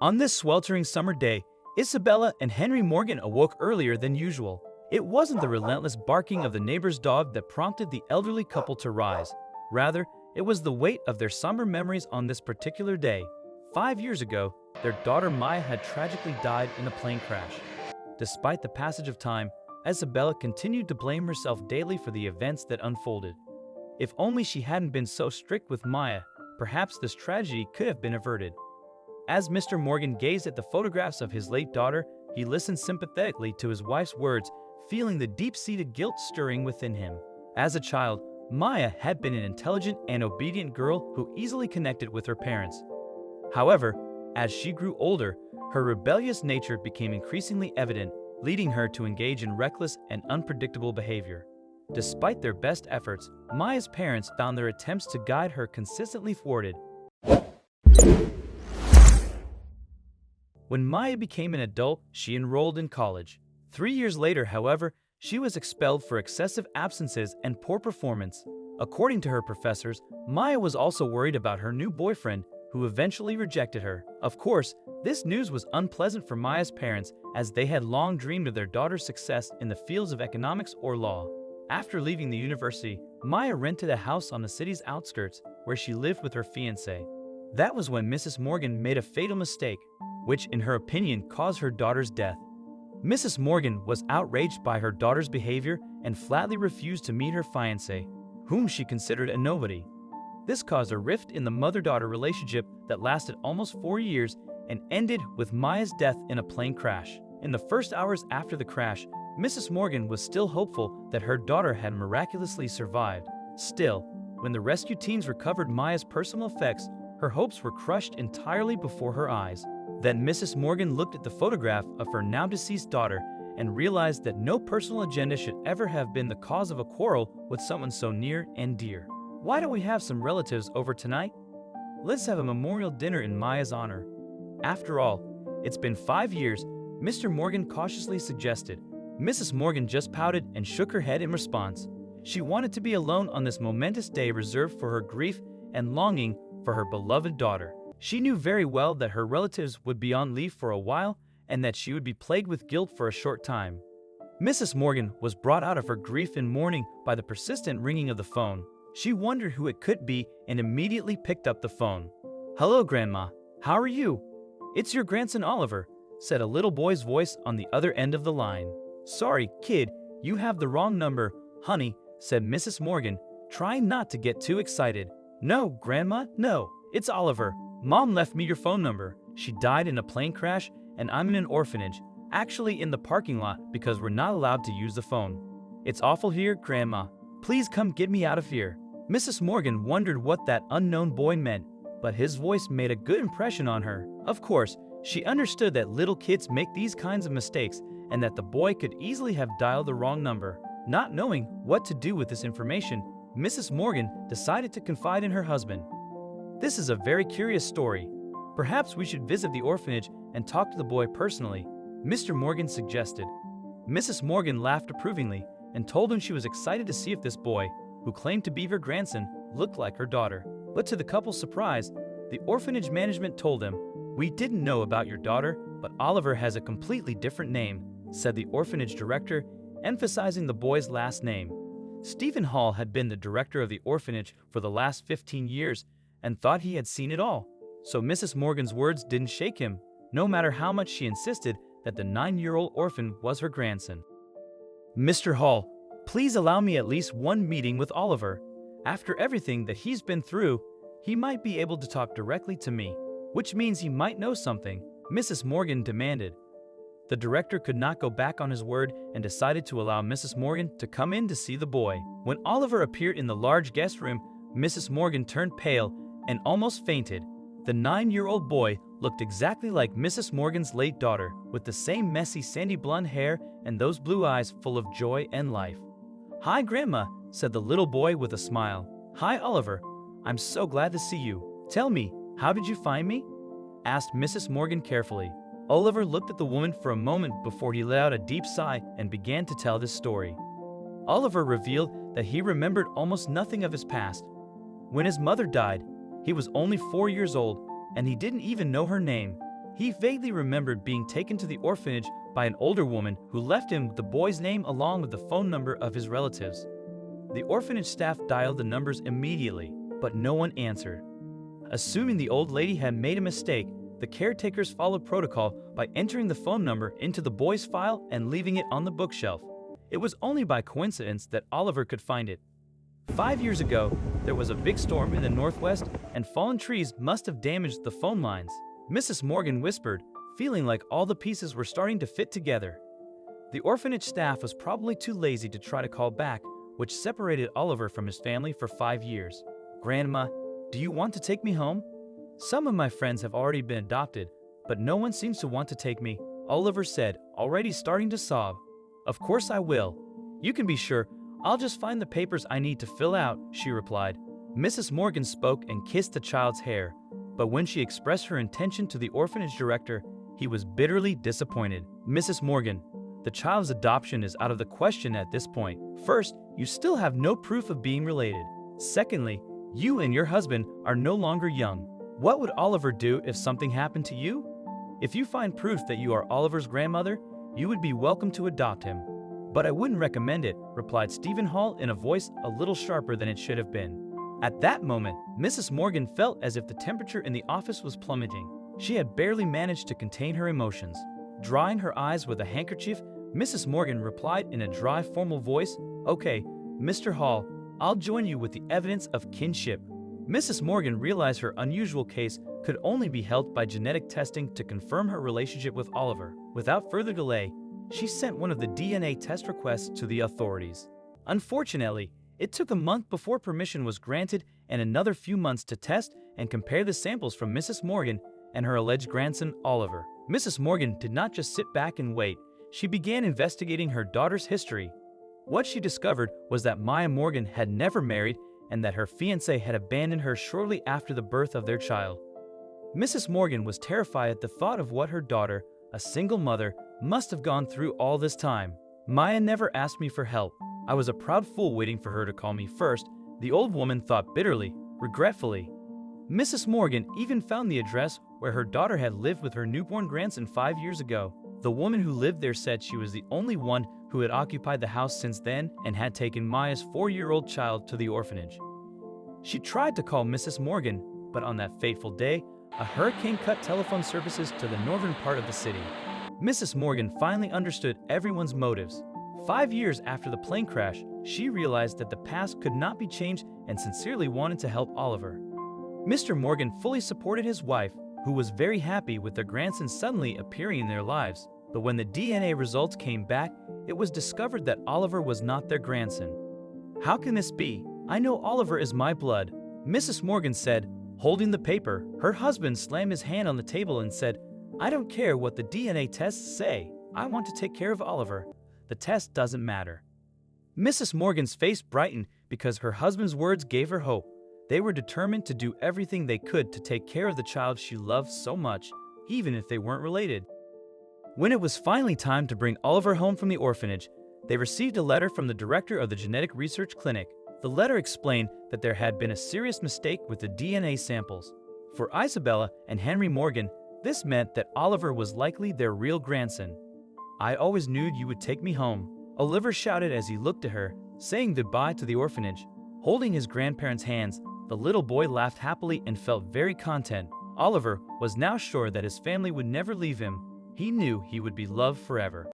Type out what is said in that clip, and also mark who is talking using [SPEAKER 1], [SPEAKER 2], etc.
[SPEAKER 1] On this sweltering summer day, Isabella and Henry Morgan awoke earlier than usual. It wasn't the relentless barking of the neighbor's dog that prompted the elderly couple to rise. Rather, it was the weight of their summer memories on this particular day. 5 years ago, their daughter Maya had tragically died in a plane crash. Despite the passage of time, Isabella continued to blame herself daily for the events that unfolded. If only she hadn't been so strict with Maya, perhaps this tragedy could have been averted. As Mr. Morgan gazed at the photographs of his late daughter, he listened sympathetically to his wife's words, feeling the deep-seated guilt stirring within him. As a child, Maya had been an intelligent and obedient girl who easily connected with her parents. However, as she grew older, her rebellious nature became increasingly evident, leading her to engage in reckless and unpredictable behavior. Despite their best efforts, Maya's parents found their attempts to guide her consistently thwarted. When Maya became an adult, she enrolled in college. 3 years later, however, she was expelled for excessive absences and poor performance. According to her professors, Maya was also worried about her new boyfriend, who eventually rejected her. Of course, this news was unpleasant for Maya's parents, as they had long dreamed of their daughter's success in the fields of economics or law. After leaving the university, Maya rented a house on the city's outskirts, where she lived with her fiancé. That was when Mrs. Morgan made a fatal mistake, which in her opinion caused her daughter's death. Mrs. Morgan was outraged by her daughter's behavior and flatly refused to meet her fiancé, whom she considered a nobody. This caused a rift in the mother-daughter relationship that lasted almost 4 years and ended with Maya's death in a plane crash. In the first hours after the crash, Mrs. Morgan was still hopeful that her daughter had miraculously survived. Still, when the rescue teams recovered Maya's personal effects, her hopes were crushed entirely before her eyes. Then Mrs. Morgan looked at the photograph of her now-deceased daughter and realized that no personal agenda should ever have been the cause of a quarrel with someone so near and dear. "Why don't we have some relatives over tonight? Let's have a memorial dinner in Maya's honor." After all, it's been 5 years, Mr. Morgan cautiously suggested. Mrs. Morgan just pouted and shook her head in response. She wanted to be alone on this momentous day reserved for her grief and longing for her beloved daughter. She knew very well that her relatives would be on leave for a while and that she would be plagued with guilt for a short time. Mrs. Morgan was brought out of her grief and mourning by the persistent ringing of the phone. She wondered who it could be and immediately picked up the phone. "Hello, Grandma. How are you?" "It's your grandson Oliver," said a little boy's voice on the other end of the line. "Sorry, kid, you have the wrong number, honey," said Mrs. Morgan, trying not to get too excited. "No, Grandma, no, it's Oliver. Mom left me your phone number. She died in a plane crash and I'm in an orphanage, actually in the parking lot because we're not allowed to use the phone. It's awful here, Grandma. Please come get me out of here." Mrs. Morgan wondered what that unknown boy meant, but his voice made a good impression on her. Of course, she understood that little kids make these kinds of mistakes and that the boy could easily have dialed the wrong number. Not knowing what to do with this information, Mrs. Morgan decided to confide in her husband. "This is a very curious story. Perhaps we should visit the orphanage and talk to the boy personally," Mr. Morgan suggested. Mrs. Morgan laughed approvingly and told him she was excited to see if this boy, who claimed to be her grandson, looked like her daughter. But to the couple's surprise, the orphanage management told them, "We didn't know about your daughter, but Oliver has a completely different name," said the orphanage director, emphasizing the boy's last name. Stephen Hall had been the director of the orphanage for the last 15 years and thought he had seen it all. So Mrs. Morgan's words didn't shake him, no matter how much she insisted that the 9-year-old orphan was her grandson. "Mr. Hall, please allow me at least one meeting with Oliver. After everything that he's been through, he might be able to talk directly to me, which means he might know something," Mrs. Morgan demanded. The director could not go back on his word and decided to allow Mrs. Morgan to come in to see the boy. When Oliver appeared in the large guest room, Mrs. Morgan turned pale and almost fainted. The 9-year-old boy looked exactly like Mrs. Morgan's late daughter, with the same messy sandy blonde hair and those blue eyes full of joy and life. "Hi, Grandma," said the little boy with a smile. "Hi, Oliver. I'm so glad to see you. Tell me, how did you find me?" asked Mrs. Morgan carefully. Oliver looked at the woman for a moment before he let out a deep sigh and began to tell this story. Oliver revealed that he remembered almost nothing of his past. When his mother died, he was only 4 years old, and he didn't even know her name. He vaguely remembered being taken to the orphanage by an older woman who left him the boy's name along with the phone number of his relatives. The orphanage staff dialed the numbers immediately, but no one answered. Assuming the old lady had made a mistake, the caretakers followed protocol by entering the phone number into the boy's file and leaving it on the bookshelf. It was only by coincidence that Oliver could find it. 5 years ago, there was a big storm in the northwest, and fallen trees must have damaged the phone lines. Mrs. Morgan whispered, feeling like all the pieces were starting to fit together. The orphanage staff was probably too lazy to try to call back, which separated Oliver from his family for 5 years. "Grandma, do you want to take me home? Some of my friends have already been adopted, but no one seems to want to take me," Oliver said, already starting to sob. "Of course I will. You can be sure. I'll just find the papers I need to fill out," she replied. Mrs. Morgan spoke and kissed the child's hair, but when she expressed her intention to the orphanage director, he was bitterly disappointed. "Mrs. Morgan, the child's adoption is out of the question at this point. First, you still have no proof of being related. Secondly, you and your husband are no longer young. What would Oliver do if something happened to you? If you find proof that you are Oliver's grandmother, you would be welcome to adopt him. But I wouldn't recommend it," replied Stephen Hall in a voice a little sharper than it should have been. At that moment, Mrs. Morgan felt as if the temperature in the office was plummeting. She had barely managed to contain her emotions. Drying her eyes with a handkerchief, Mrs. Morgan replied in a dry, formal voice, "Okay, Mr. Hall, I'll join you with the evidence of kinship." Mrs. Morgan realized her unusual case could only be helped by genetic testing to confirm her relationship with Oliver. Without further delay, she sent one of the DNA test requests to the authorities. Unfortunately, it took a month before permission was granted and another few months to test and compare the samples from Mrs. Morgan and her alleged grandson, Oliver. Mrs. Morgan did not just sit back and wait. She began investigating her daughter's history. What she discovered was that Maya Morgan had never married and that her fiancé had abandoned her shortly after the birth of their child. Mrs. Morgan was terrified at the thought of what her daughter, a single mother, must have gone through all this time. "Maya never asked me for help. I was a proud fool waiting for her to call me first," the old woman thought bitterly, regretfully. Mrs. Morgan even found the address where her daughter had lived with her newborn grandson 5 years ago. The woman who lived there said she was the only one who had occupied the house since then and had taken Maya's 4-year-old child to the orphanage. She tried to call Mrs. Morgan, but on that fateful day, a hurricane cut telephone services to the northern part of the city. Mrs. Morgan finally understood everyone's motives. 5 years after the plane crash, she realized that the past could not be changed and sincerely wanted to help Oliver. Mr. Morgan fully supported his wife, who was very happy with their grandson suddenly appearing in their lives. But when the DNA results came back, it was discovered that Oliver was not their grandson. "How can this be? I know Oliver is my blood," Mrs. Morgan said, holding the paper. Her husband slammed his hand on the table and said, "I don't care what the DNA tests say. I want to take care of Oliver. The test doesn't matter." Mrs. Morgan's face brightened because her husband's words gave her hope. They were determined to do everything they could to take care of the child she loved so much, even if they weren't related. When it was finally time to bring Oliver home from the orphanage, they received a letter from the director of the genetic research clinic. The letter explained that there had been a serious mistake with the DNA samples. For Isabella and Henry Morgan, this meant that Oliver was likely their real grandson. "I always knew you would take me home," Oliver shouted as he looked at her, saying goodbye to the orphanage. Holding his grandparents' hands, the little boy laughed happily and felt very content. Oliver was now sure that his family would never leave him. He knew he would be loved forever.